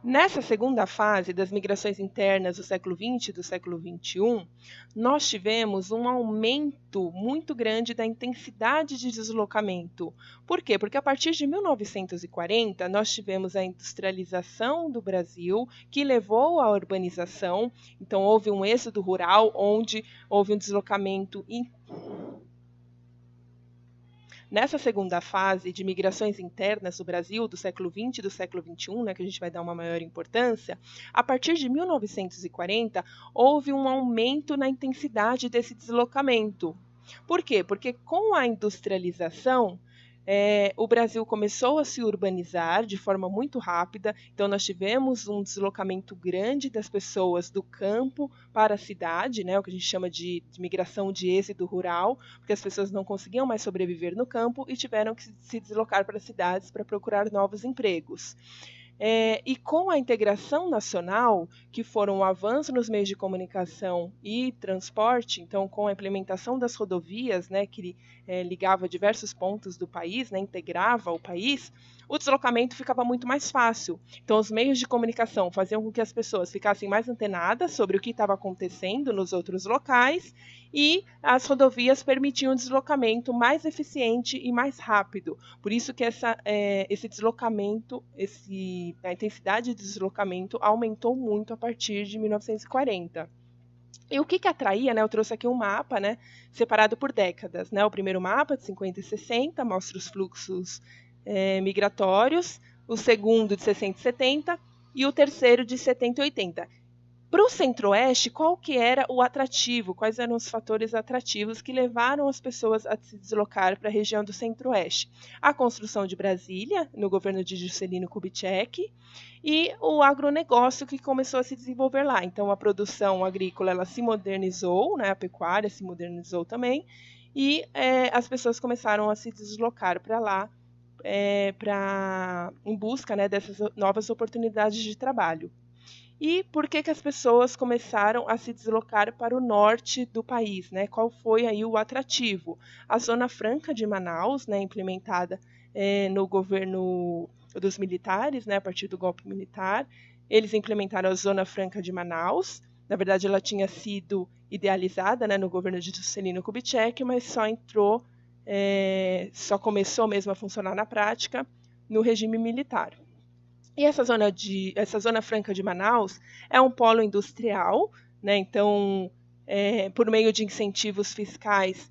Nessa segunda fase das migrações internas do século XX e do século XXI, nós tivemos um aumento muito grande da intensidade de deslocamento. Por quê? Porque a partir de 1940 nós tivemos a industrialização do Brasil, que levou à urbanização. Então houve um êxodo rural, onde houve um deslocamento. Nessa segunda fase de migrações internas do Brasil, do século XX e do século XXI, né, que a gente vai dar uma maior importância, a partir de 1940, houve um aumento na intensidade desse deslocamento. Por quê? Porque com a industrialização, o Brasil começou a se urbanizar de forma muito rápida, então nós tivemos um deslocamento grande das pessoas do campo para a cidade, né, o que a gente chama de migração de êxodo rural, porque as pessoas não conseguiam mais sobreviver no campo e tiveram que se deslocar para as cidades para procurar novos empregos. E com a integração nacional, que foram o avanço nos meios de comunicação e transporte, então com a implementação das rodovias, né, que ligava diversos pontos do país, né, integrava o país, o deslocamento ficava muito mais fácil. Então os meios de comunicação faziam com que as pessoas ficassem mais antenadas sobre o que estava acontecendo nos outros locais, e as rodovias permitiam um deslocamento mais eficiente e mais rápido. Por isso que esse deslocamento, a intensidade de deslocamento aumentou muito a partir de 1940. E o que atraía, né? Eu trouxe aqui um mapa, né, separado por décadas. Né? O primeiro mapa, de 50 e 60, mostra os fluxos migratórios, o segundo, de 60 e 70, e o terceiro, de 70 e 80. Para o Centro-Oeste, qual que era o atrativo? Quais eram os fatores atrativos que levaram as pessoas a se deslocar para a região do Centro-Oeste? A construção de Brasília, no governo de Juscelino Kubitschek, e o agronegócio que começou a se desenvolver lá. Então, a produção agrícola ela se modernizou, né? A pecuária se modernizou também, e as pessoas começaram a se deslocar para lá em busca, né, dessas novas oportunidades de trabalho. E por que as pessoas começaram a se deslocar para o norte do país, né? Qual foi aí o atrativo? A Zona Franca de Manaus, né, implementada no governo dos militares, né, a partir do golpe militar, eles implementaram a Zona Franca de Manaus. Na verdade, ela tinha sido idealizada, né, no governo de Juscelino Kubitschek, mas só começou mesmo a funcionar na prática no regime militar. E essa zona franca de Manaus é um polo industrial, né? Então, por meio de incentivos fiscais,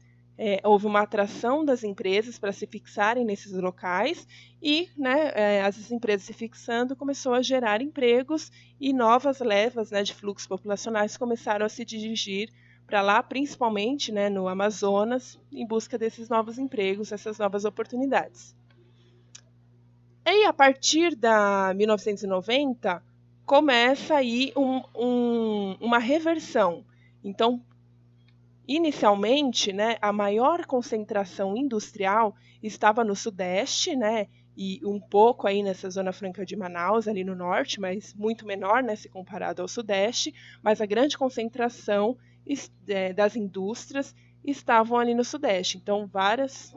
houve uma atração das empresas para se fixarem nesses locais e, né, as empresas se fixando começou a gerar empregos e novas levas, né, de fluxos populacionais começaram a se dirigir para lá, principalmente, né, no Amazonas, em busca desses novos empregos, essas novas oportunidades. E a partir da 1990, começa aí uma reversão. Então, inicialmente, né, a maior concentração industrial estava no Sudeste, né, e um pouco aí nessa Zona Franca de Manaus, ali no Norte, mas muito menor, né, se comparado ao Sudeste, mas a grande concentração das indústrias estavam ali no Sudeste. Então, vários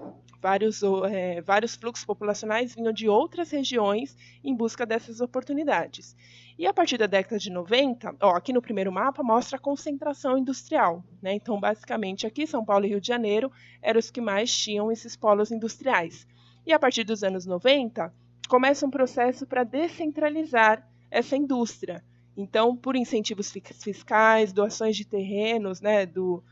fluxos populacionais vinham de outras regiões em busca dessas oportunidades. E a partir da década de 90, aqui no primeiro mapa mostra a concentração industrial. Né? Então, basicamente, aqui São Paulo e Rio de Janeiro eram os que mais tinham esses polos industriais. E a partir dos anos 90, começa um processo para descentralizar essa indústria. Então, por incentivos fiscais, doações de terrenos, né, do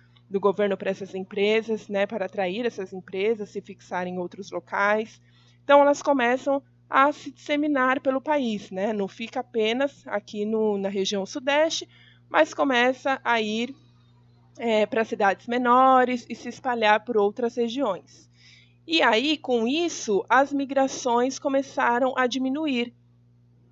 governo para essas empresas, né, para atrair essas empresas, se fixarem em outros locais. Então, elas começam a se disseminar pelo país, né? Não fica apenas aqui na região sudeste, mas começa a ir para cidades menores e se espalhar por outras regiões. E aí, com isso, as migrações começaram a diminuir,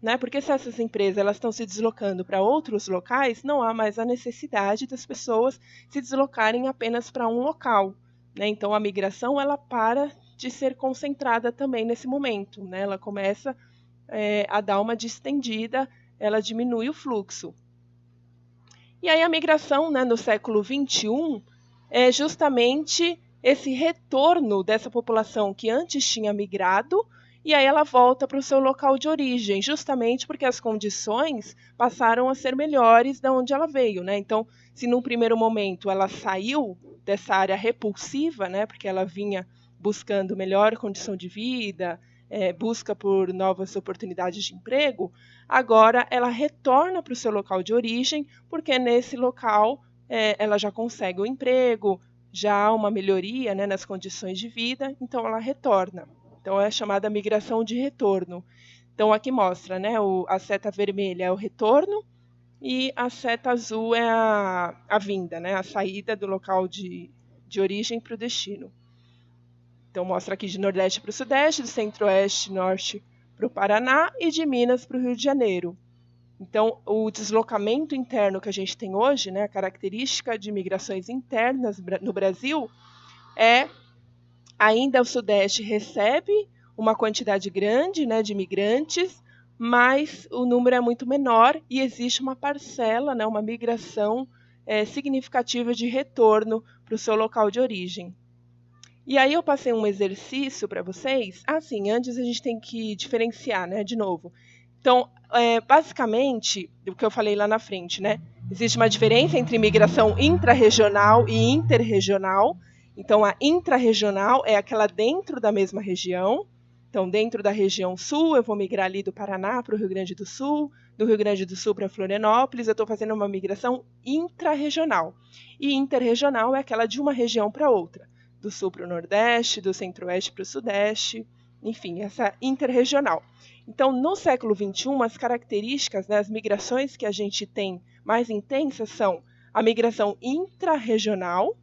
né? Porque se essas empresas elas estão se deslocando para outros locais, não há mais a necessidade das pessoas se deslocarem apenas para um local. Né? Então, a migração ela para de ser concentrada também nesse momento. Né? Ela começa a dar uma distendida, ela diminui o fluxo. E aí a migração, né, no século XXI é justamente esse retorno dessa população que antes tinha migrado e aí ela volta para o seu local de origem, justamente porque as condições passaram a ser melhores da onde ela veio, né? Então, se num primeiro momento ela saiu dessa área repulsiva, né, porque ela vinha buscando melhor condição de vida, busca por novas oportunidades de emprego, agora ela retorna para o seu local de origem, porque nesse local ela já consegue o emprego, já há uma melhoria, né, nas condições de vida, então ela retorna. Então é chamada migração de retorno. Então aqui mostra, né, a seta vermelha é o retorno e a seta azul é a vinda, né, a saída do local de origem para o destino. Então mostra aqui de Nordeste para o Sudeste, do Centro-Oeste e Norte para o Paraná e de Minas para o Rio de Janeiro. Então, o deslocamento interno que a gente tem hoje, né, a característica de migrações internas no Brasil é ainda o Sudeste recebe uma quantidade grande, né, de imigrantes, mas o número é muito menor e existe uma parcela, né, uma migração significativa de retorno para o seu local de origem. E aí eu passei um exercício para vocês. Assim, antes a gente tem que diferenciar, né, de novo. Então, basicamente, o que eu falei lá na frente, né? Existe uma diferença entre migração intrarregional e interregional. Então, a intrarregional é aquela dentro da mesma região. Então, dentro da região sul, eu vou migrar ali do Paraná para o Rio Grande do Sul para Florianópolis, eu estou fazendo uma migração intrarregional. E interregional é aquela de uma região para outra, do sul para o Nordeste, do Centro-Oeste para o Sudeste, enfim, essa interregional. Então, no século XXI, as características, né, as migrações que a gente tem mais intensas são a migração intrarregional,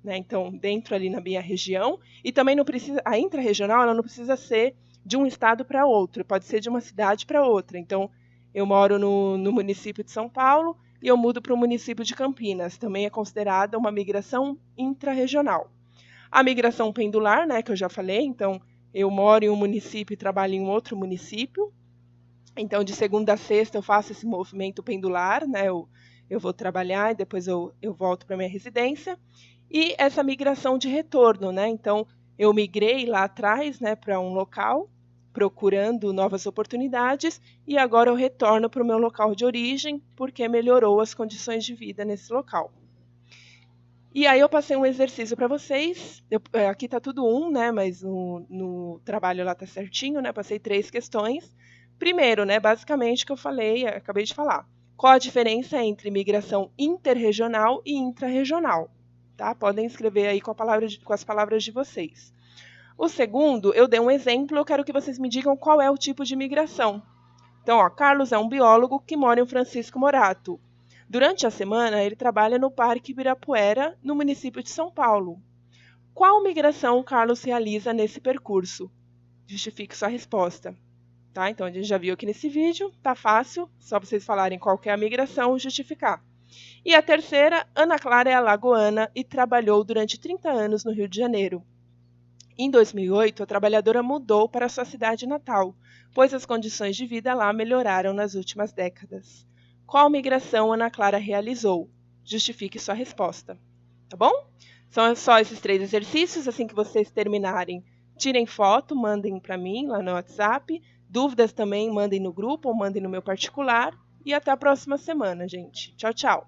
né, então dentro ali na minha região, e também não precisa, a intrarregional ela não precisa ser de um estado para outro, pode ser de uma cidade para outra. Então, eu moro no município de São Paulo e eu mudo para o município de Campinas, também é considerada uma migração intrarregional. A migração pendular, né, que eu já falei, então eu moro em um município e trabalho em um outro município. Então, de segunda a sexta, eu faço esse movimento pendular, né? Eu vou trabalhar e depois eu volto para minha residência. E essa migração de retorno, né? Então, eu migrei lá atrás, né, para um local, procurando novas oportunidades, e agora eu retorno para o meu local de origem, porque melhorou as condições de vida nesse local. E aí eu passei um exercício para vocês. Aqui está tudo né? Mas no trabalho lá está certinho, né? Passei 3 questões. Primeiro, né? Basicamente o que eu falei, acabei de falar. Qual a diferença entre migração interregional e intrarregional? Tá? Podem escrever aí com as palavras de vocês. O segundo, eu dei um exemplo, eu quero que vocês me digam qual é o tipo de migração. Então, ó, Carlos é um biólogo que mora em Francisco Morato. Durante a semana, ele trabalha no Parque Ibirapuera, no município de São Paulo. Qual migração Carlos realiza nesse percurso? Justifique sua resposta. Tá? Então, a gente já viu aqui nesse vídeo, tá fácil, só vocês falarem qual que é a migração e justificar. E a terceira, Ana Clara é alagoana e trabalhou durante 30 anos no Rio de Janeiro. Em 2008, a trabalhadora mudou para sua cidade natal, pois as condições de vida lá melhoraram nas últimas décadas. Qual migração Ana Clara realizou? Justifique sua resposta. Tá bom? São só esses 3 exercícios. Assim que vocês terminarem, tirem foto, mandem para mim lá no WhatsApp. Dúvidas também, mandem no grupo ou mandem no meu particular. E até a próxima semana, gente. Tchau, tchau!